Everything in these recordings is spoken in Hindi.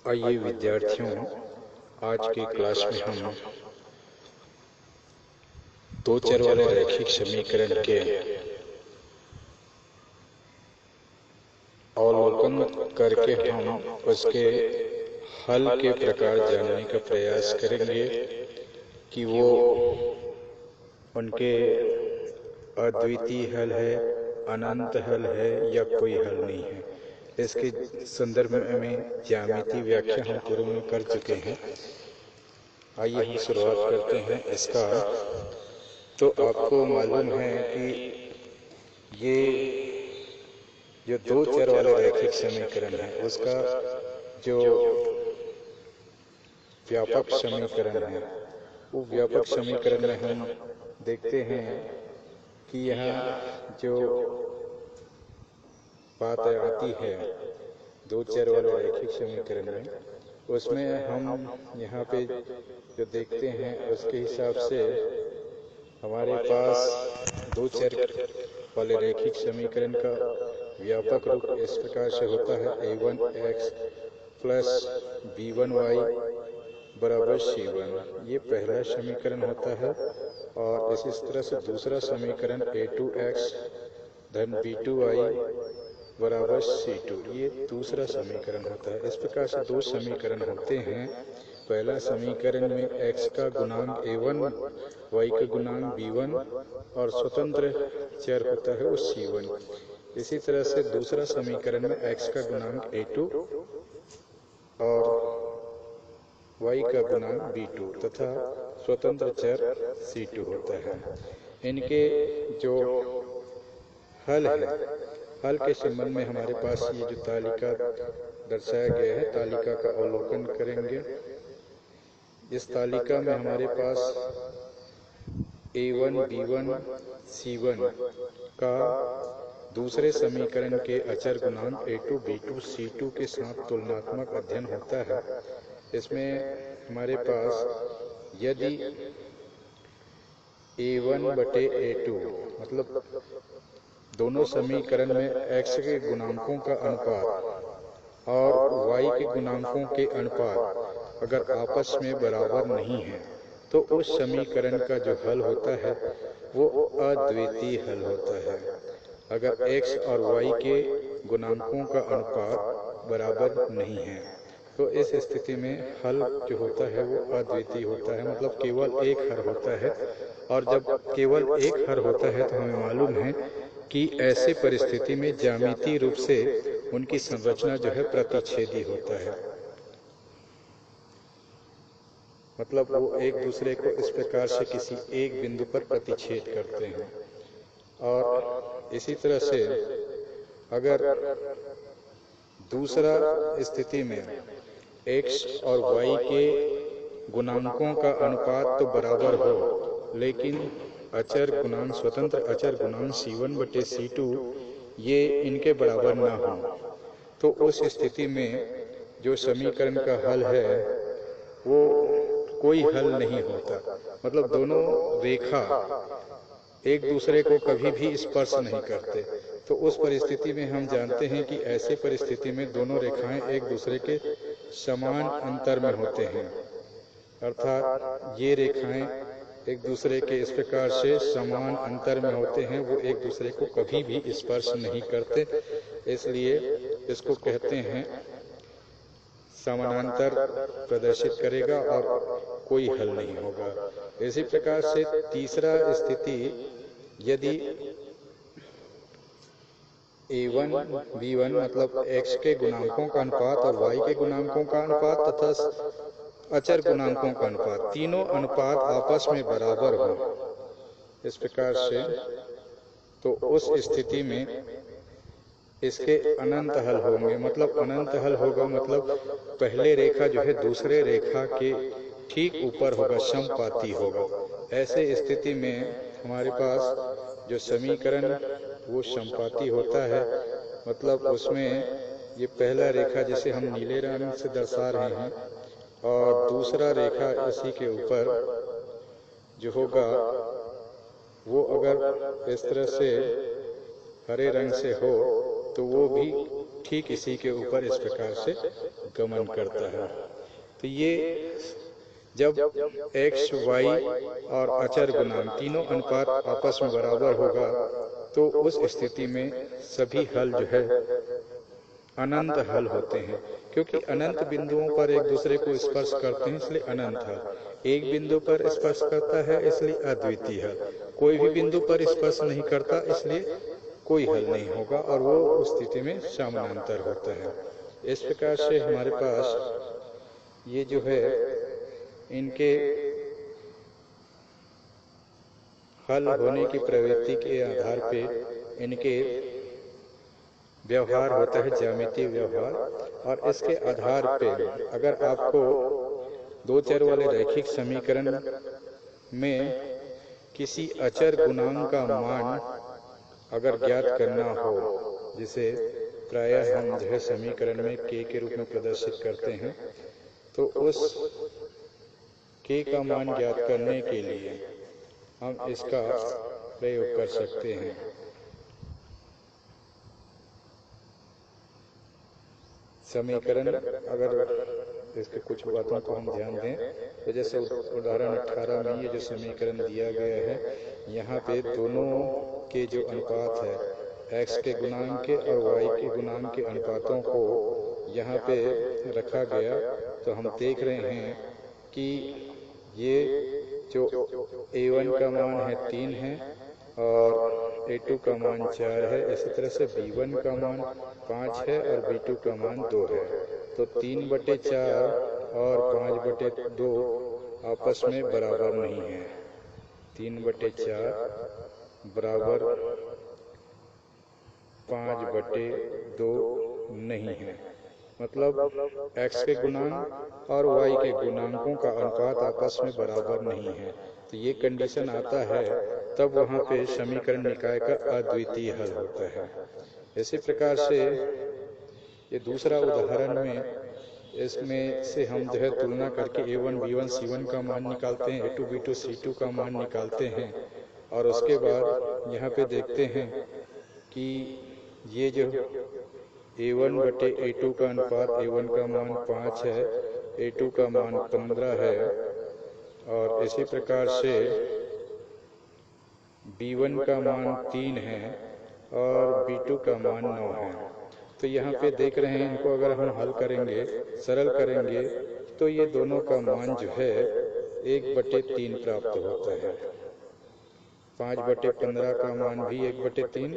आइए विद्यार्थियों, आज की क्लास में हम दो चर वाले रैखिक समीकरण के अवलोकन करके हम उसके हल के प्रकार जानने का प्रयास करेंगे कि वो उनके अद्वितीय हल है, अनंत हल है या कोई हल नहीं है। इसके संदर्भ में ज्यामितीय व्याख्या हम पूर्व में कर चुके हैं। आइए हम शुरुआत करते हैं इसका। तो आपको मालूम है कि ये जो दो चर वाले रैखिक समीकरण है उसका जो व्यापक समीकरण है, वो व्यापक समीकरण में हम देखते हैं कि यहाँ जो बात आती है दो चर वाले रैखिक समीकरण में, उसमें हम यहाँ पे जो देखते हैं उसके हिसाब से हमारे पास दो चर वाले रैखिक समीकरण का व्यापक रूप इस प्रकार से होता है a1x प्लस b1y बराबर c1। ये पहला समीकरण होता है। और इसी तरह से दूसरा समीकरण a2x धन b2y बराबर c2, ये दूसरा समीकरण होता है। इस प्रकार से दो समीकरण होते हैं। पहला समीकरण में x का गुणांक a1, y का गुणांक b1 और स्वतंत्र चर होता है वो c1। इसी तरह से दूसरा समीकरण में x का गुणांक a2 और y का गुणांक b2 तथा स्वतंत्र चर c2 होता है। इनके जो हल है, हल के संबंध में हमारे पास ये जो तालिका दर्शाया गया है, तालिका का अवलोकन करेंगे। इस तालिका में हमारे पास a1, b1, c1 का दूसरे समीकरण के अचर गुणांक a2, b2, c2 के साथ तुलनात्मक अध्ययन होता है। इसमें हमारे पास यदि a1 बटे a2 मतलब दोनों समीकरण में x के गुणांकों का अनुपात और y के गुणांकों के अनुपात अगर आपस में बराबर नहीं है तो उस समीकरण का जो हल होता है वो अद्वितीय हल होता है। अगर x और y के गुणांकों का अनुपात बराबर नहीं है तो इस स्थिति में हल जो होता है वो अद्वितीय होता है, मतलब केवल एक हल होता है। और जब केवल एक हल होता है तो हमें मालूम है कि ऐसे परिस्थिति में ज्यामितीय रूप से उनकी संरचना जो है प्रतिच्छेदी होता है, मतलब वो एक दूसरे को इस प्रकार से किसी एक बिंदु पर प्रतिच्छेद करते हैं। और इसी तरह से अगर दूसरा स्थिति में x और y के गुणांकों का अनुपात तो बराबर हो लेकिन अचर गुणांक स्वतंत्र अचर गुणांक c1 बटे c2 ये इनके बराबर ना हो तो उस स्थिति में जो समीकरण का हल है वो कोई हल नहीं होता, मतलब दोनों रेखा एक दूसरे को कभी भी स्पर्श नहीं करते। तो उस परिस्थिति में हम जानते हैं कि ऐसे परिस्थिति में दोनों रेखाएं एक दूसरे के समान अंतर में होते हैं, अर्थात ये रेखाएं एक दूसरे के इस प्रकार से समान अंतर में होते हैं, वो एक दूसरे को कभी भी स्पर्श नहीं करते। इसलिए इसको कहते हैं समानांतर प्रदर्शित करेगा और कोई हल नहीं होगा। इसी प्रकार से तीसरा स्थिति यदि a1, b1 मतलब x के गुणांकों का अनुपात और y के गुणांकों का अनुपात तथा अचर गुणांकों का अनुपात, तीनों अनुपात आपस में बराबर हो इस प्रकार से, तो उस स्थिति में इसके अनंत हल होंगे। मतलब अनंत हल होगा मतलब पहले रेखा जो है दूसरे रेखा के ठीक ऊपर होगा, समपाती होगा। ऐसे स्थिति में हमारे पास जो समीकरण वो समपाती होता है, मतलब उसमें ये पहला रेखा जिसे हम नीले रंग से दर्शा रहे हैं और दूसरा रेखा इसी के ऊपर जो होगा वो अगर इस तरह से हरे रंग से हो तो वो भी ठीक इसी के ऊपर इस प्रकार से गमन करता है। तो ये जब x, y और अचर गुणांक तीनों अनुपात आपस में बराबर होगा तो उस स्थिति में सभी हल जो है अनंत हल होते हैं, क्योंकि अनंत बिंदुओं पर एक दूसरे को स्पर्श करते हैं इसलिए अनंत हल। एक बिंदु पर स्पर्श करता है इसलिए अद्वितीय हल। कोई भी बिंदु पर स्पर्श नहीं करता इसलिए कोई हल नहीं होगा और वो उस स्थिति में समानांतर होता है। इस प्रकार से हमारे पास ये जो है इनके हल होने की प्रवृत्ति के आधार पे इनके व्यवहार होता है, ज्यामितीय व्यवहार। और इसके आधार पे अगर आपको दो चर वाले रैखिक समीकरण में किसी अचर गुणांक का मान अगर ज्ञात करना हो, जिसे प्रायः हम जो है समीकरण में k के रूप में प्रदर्शित करते हैं, तो उस k का मान ज्ञात करने के लिए हम इसका प्रयोग कर सकते हैं। समीकरण अगर इसके कुछ बातों को हम ध्यान दें तो जैसे उदाहरण 18 में ये जो समीकरण दिया गया है, यहाँ पे दोनों के जो अनुपात है x के गुणांक के और y के गुणांक के अनुपातों को यहाँ पे रखा गया, तो हम देख रहे हैं कि ये जो a1 का मान है 3 है और a2 का मान 4 है। इसी तरह से b1 का मान 5 है और b2 का मान 2 है। तो 3/4 और 5/2 आपस में बराबर नहीं है। 3/4 बराबर 5/2 नहीं है। मतलब x के गुणांक और y के गुणांकों का अनुपात आपस में बराबर नहीं है। तो ये कंडीशन आता है तब वहाँ पे समीकरण निकाय का अद्वितीय हल होता है। इसी प्रकार से ये दूसरा उदाहरण में इसमें से हम जो है तुलना करके a1, b1, c1 का मान निकालते हैं, a2, b2, c2 का मान निकालते हैं और उसके बाद यहाँ पे देखते हैं कि ये जो a1/a2 का अनुपात, a1 का मान 5 है, a2 का मान 15 है और इसी प्रकार से b1 का मान 3 है और b2 का मान 9 है। तो यहाँ पे देख रहे हैं, इनको अगर हम हल करेंगे, सरल करेंगे, तो ये दोनों का मान जो है 1/3 प्राप्त होता है। 5/15 का मान भी 1/3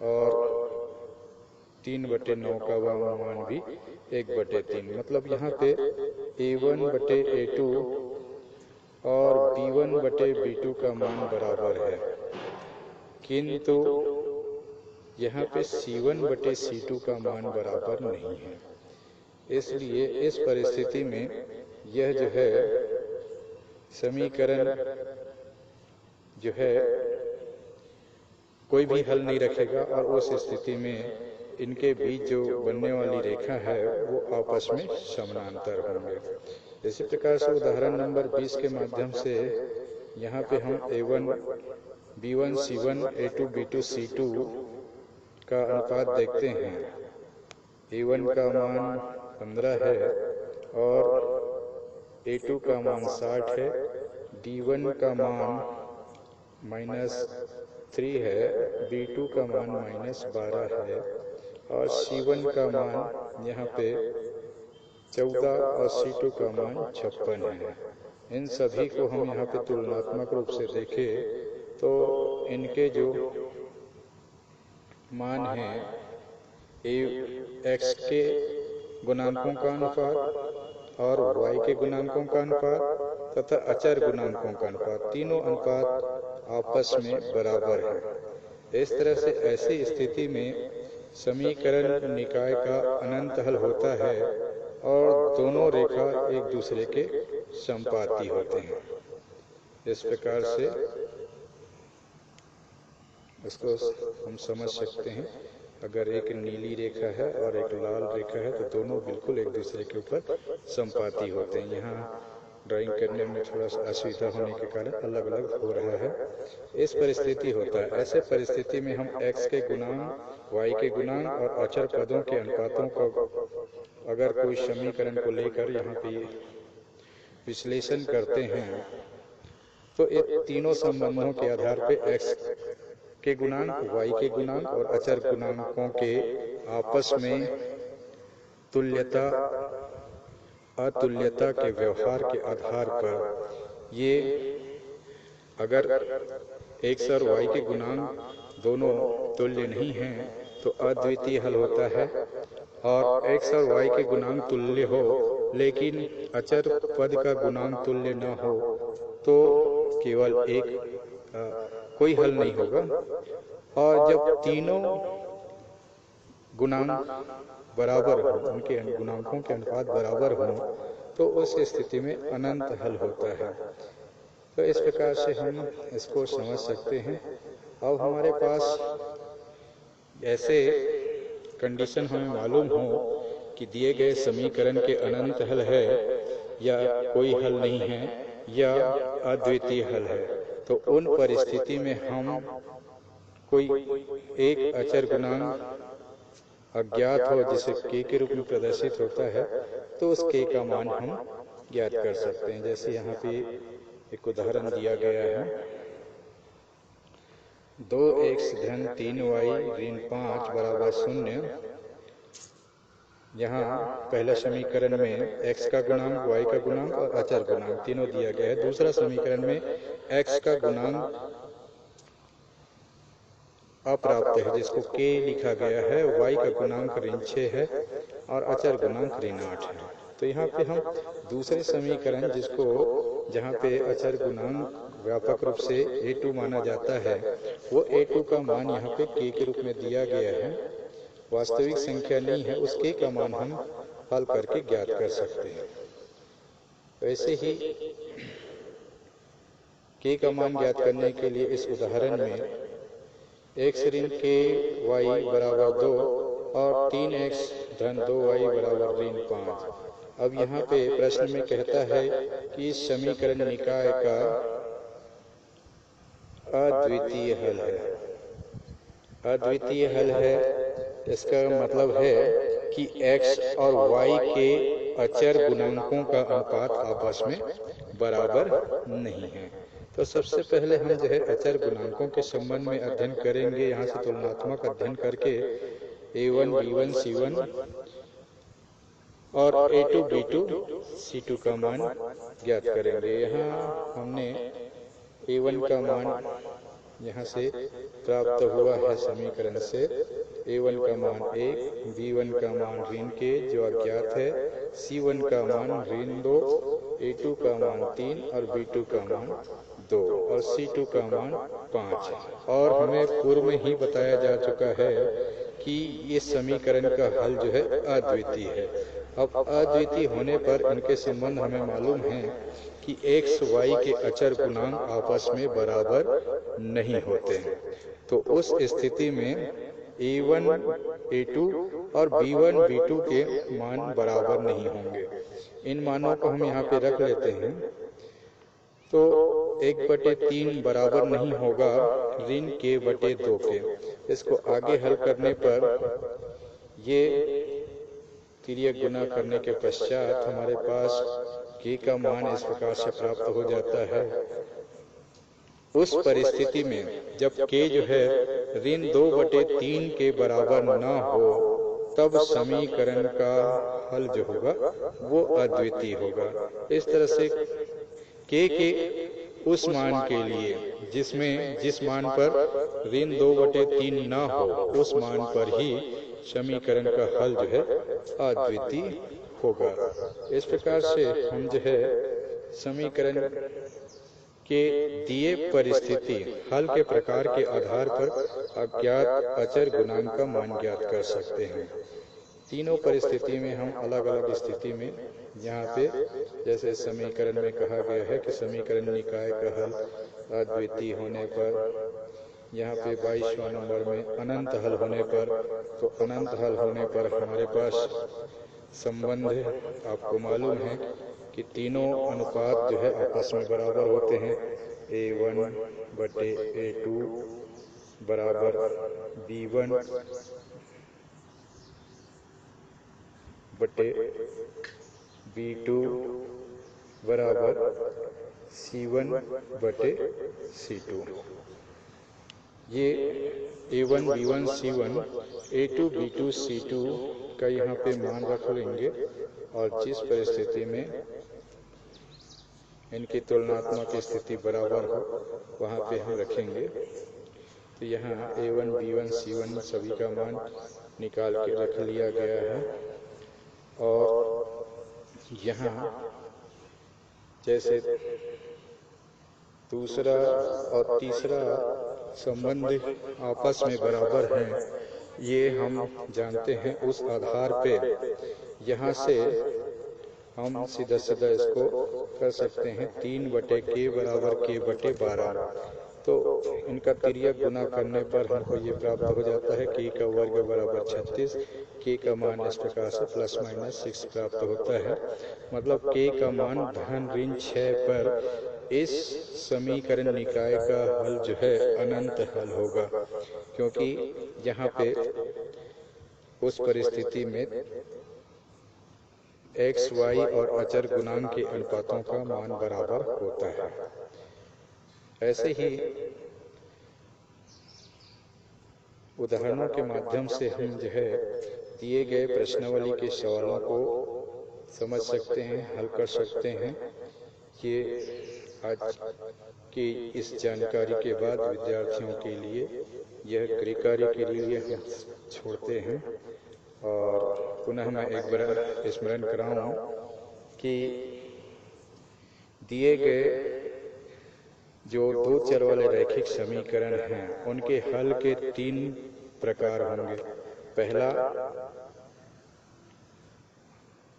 और 3/9 का मान भी 1/3। मतलब यहाँ पे a1/a2 और b1/b2 का मान बराबर है, किंतु यहाँ पे c1/c2 का मान बराबर नहीं है। इसलिए इस परिस्थिति में यह जो है समीकरण जो है कोई भी हल नहीं रखेगा और उस स्थिति में इनके बीच जो बनने वाली रेखा है वो आपस में समानांतर होंगे। इसी प्रकार से उदाहरण नंबर 20 के माध्यम से यहाँ पे हम a1, b1, c1, a2, b2, c2 का अनुपात देखते हैं। a1 का मान 15 है और a2 का मान 60 है, b1 का मान -3 है, b2 का मान -12 है और c1 का मान यहाँ पे 14 और c2 का मान 56 है। इन सभी को हम यहाँ पे तुलनात्मक रूप से देखें तो इनके जो मान हैं x के गुणांकों का अनुपात और y के गुणांकों का अनुपात तथा अचर गुणांकों का अनुपात, तीनों अनुपात आपस में बराबर है। इस तरह से ऐसी स्थिति में समीकरण निकाय का अनंत हल होता है और दोनों रेखा एक दूसरे के संपाती होते हैं। इस प्रकार से इसको हम समझ सकते हैं। अगर एक नीली रेखा है और एक लाल रेखा है तो दोनों बिल्कुल एक दूसरे के ऊपर संपाती होते हैं। यहाँ ड्राइंग करने में थोड़ा सा असुविधा होने के कारण अलग अलग हो रहा है। इस परिस्थिति होता है। ऐसे परिस्थिति में हम x के गुणांक, y के गुणांक और अचर पदों के अनुपातों का अगर कोई समीकरण को लेकर यहाँ पे विश्लेषण करते हैं तो इन तीनों संबंधों के आधार पे x के गुणांक, y के गुणांक और अचर गुणांकों के आपस में तुल्यता अतुल्यता के व्यवहार के आधार पर ये अगर x और y के गुणांक दोनों तुल्य नहीं हैं तो अद्वितीय हल होता है, और x और y के गुणांक तुल्य हो लेकिन अचर पद का गुणांक तुल्य न हो तो केवल एक कोई हल नहीं होगा। और जब तीनों गुणांक बराबर हो, उनके गुणांकों के अनुपात बराबर हो तो उस स्थिति में अनंत हल होता है। तो इस प्रकार से हम इसको समझ सकते हैं। अब हमारे पास ऐसे कंडीशन हमें मालूम हो कि दिए गए समीकरण के अनंत हल है या कोई हल नहीं है या अद्वितीय हल है, तो उन परिस्थिति में हम कोई एक अचर गुणांक अज्ञात हो जिसे k के रूप में प्रदर्शित होता है तो उस k का मान हम ज्ञात कर सकते हैं। जैसे यहाँ पे एक उदाहरण दिया गया है, 2x धन 3y ऋण 5 बराबर 0। यहाँ पहला समीकरण में x का गुणांक, y का गुणांक और अचर गुणांक तीनों दिया गया है। दूसरा समीकरण में x का गुणांक अप्राप्त है जिसको k लिखा गया है, y का गुणांक ऋण 6 है और अचर गुणांक ऋण 8 है। तो यहाँ पे हम दूसरे समीकरण जिसको जहाँ पे अचर गुणांक व्यापक रूप से a2 माना जाता है, वो a2 का मान यहाँ पे k के रूप में दिया गया है, वास्तविक संख्या नहीं है, उस k का मान हम हल करके ज्ञात कर सकते हैं। वैसे ही k का मान ज्ञात करने के लिए इस उदाहरण में x ऋण k y बराबर 2 और 3x धन 2y बराबर ऋण 5। अब यहाँ पे प्रश्न में कहता है कि इस समीकरण निकाय का अद्वितीय हल है। अद्वितीय हल है, इसका मतलब है कि x और y के अचर गुणांकों का अनुपात आपस में बराबर नहीं है। तो सबसे पहले हम जो है अचर गुणांकों के संबंध में अध्ययन करेंगे। यहाँ से तुलनात्मक अध्ययन करके a1 b1 c1 और a2 b2 c2 का मान ज्ञात करेंगे। यहाँ हमने a1 का मान यहाँ से प्राप्त हुआ है समीकरण से, a1 का मान 1, b1 का मान ऋण k जो अज्ञात है, c1 का मान ऋण 2, a2 का मान 3 और b2 का मान 2 और c2 का मान 5। और हमें पूर्व में ही बताया जा चुका है कि ये समीकरण का हल जो है अद्वितीय है। अब अद्वितीय होने पर इनके संबंध हमें मालूम है कि x y के अचर गुणांक आपस में बराबर नहीं होते हैं। तो उस स्थिति में a1 a2 और b1 b2 के मान बराबर नहीं होंगे। इन मानों को हम यहाँ पे रख लेते हैं। तो 1/3 बराबर नहीं होगा ऋण k/2 के। इसको आगे हल करने पर ये तिर्यक गुना करने के पश्चात हमारे पास k का मान इस प्रकार से प्राप्त हो जाता है। उस परिस्थिति में जब k जो है ऋण 2/3 के बराबर न हो तब समीकरण का हल जो होगा वो अद्वितीय होगा। इस तरह से k के उस मान के लिए जिस मान पर ऋण 2/3 न हो उस मान पर ही समीकरण का हल जो है अद्वितीय होगा। इस प्रकार से हम जो है समीकरण के दिए परिस्थिति हल के प्रकार के आधार पर अज्ञात अचर गुणांक का मान ज्ञात कर सकते हैं। तीनों परिस्थिति में हम अलग अलग स्थिति में यहाँ पे जैसे समीकरण में कहा गया है कि समीकरण निकाय का हल अद्वितीय होने पर, यहाँ पे 22वां नंबर में अनंत हल होने पर, तो अनंत हल होने पर हमारे पास संबंध आपको मालूम है कि तीनों अनुपात जो है आपस में बराबर होते हैं। A1 बटे A2 बराबर B1 बटे B2 बराबर C1 बटे C2। ये A1 B1 C1 A2 B2 C2 का यहाँ पे मान रख लेंगे और जिस परिस्थिति में इनकी तुलनात्मक स्थिति बराबर हो वहाँ पे हम रखेंगे। तो यहाँ A1 B1 C1 सभी का मान निकाल के रख लिया गया है। और यहाँ जैसे दूसरा और तीसरा संबंध आपस में बराबर हैं, ये हम जानते हैं। उस आधार पे यहाँ से हम सीधा सीधा इसको कर सकते हैं। 3 बटे K बराबर K बटे 12। तो इनका तिर्यक गुना करने पर हमको ये प्राप्त हो जाता है K का वर्ग बराबर 36। K का मान इस प्रकार से प्लस माइनस 6 प्राप्त होता है। मतलब K का मान धन ऋण 6 पर इस समीकरण निकाय का हल जो है अनंत हल होगा, क्योंकि यहाँ पे उस परिस्थिति में x, y और अचर गुणांक के अनुपातों का मान बराबर होता है। ऐसे ही उदाहरणों के माध्यम से हम जो है दिए गए प्रश्नावली के सवालों को समझ सकते हैं, हल कर सकते हैं। ये आज की इस जानकारी के बाद विद्यार्थियों के लिए यह गृह कार्य के लिए हम छोड़ते हैं। और पुनः मैं एक बार स्मरण कराऊं कि दिए गए जो 2 चर वाले रैखिक समीकरण हैं उनके हल के 3 प्रकार होंगे। पहला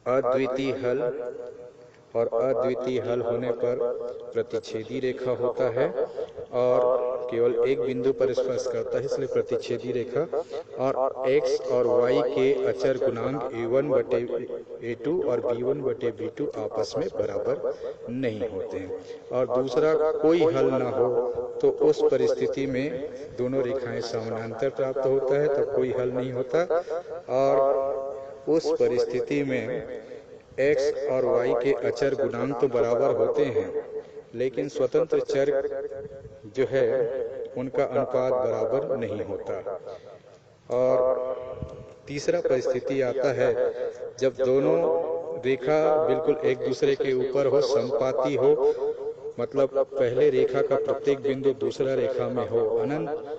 अद्वितीय हल, और अद्वितीय हल होने पर प्रतिच्छेदी रेखा होता है और केवल एक बिंदु पर स्पर्श करता है, इसलिए प्रतिच्छेदी रेखा। और x और y के अचर गुणांक A1 बटे A2 और B1 बटे B2 आपस में बराबर नहीं होते हैं। और दूसरा कोई हल ना हो तो उस परिस्थिति में दोनों रेखाएं समानांतर प्राप्त होता है, तो कोई हल नहीं होता। और उस परिस्थिति में x और y के अचर गुणांक तो बराबर होते हैं, लेकिन स्वतंत्र चर जो है उनका अनुपात बराबर नहीं होता। और तीसरा परिस्थिति आता है जब दोनों रेखा बिल्कुल एक दूसरे के ऊपर हो, समपाती हो, मतलब पहले रेखा का प्रत्येक बिंदु दूसरा रेखा में हो, अनंत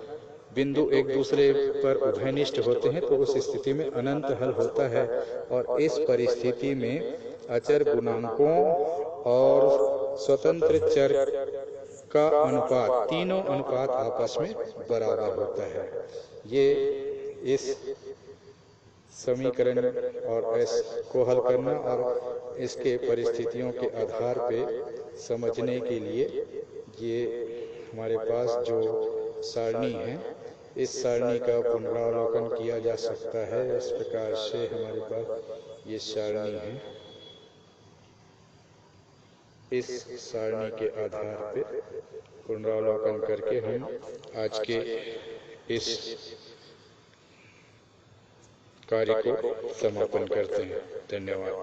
बिंदु एक दूसरे पर उभयनिष्ठ होते हैं, तो उस स्थिति में अनंत हल होता है। और इस परिस्थिति में अचर गुणांकों और स्वतंत्र चर का अनुपात, तीनों अनुपात आपस में बराबर होता है। ये इस समीकरण और इस को हल करना और इसके परिस्थितियों के आधार पे समझने के लिए ये हमारे पास जो सारणी है, इस सारणी का पुनरावलोकन किया जा सकता है। इस प्रकार से हमारे पास ये सारणी है। इस सारणी के आधार पर पुनरावलोकन करके हम आज के इस कार्य को समापन करते हैं। धन्यवाद।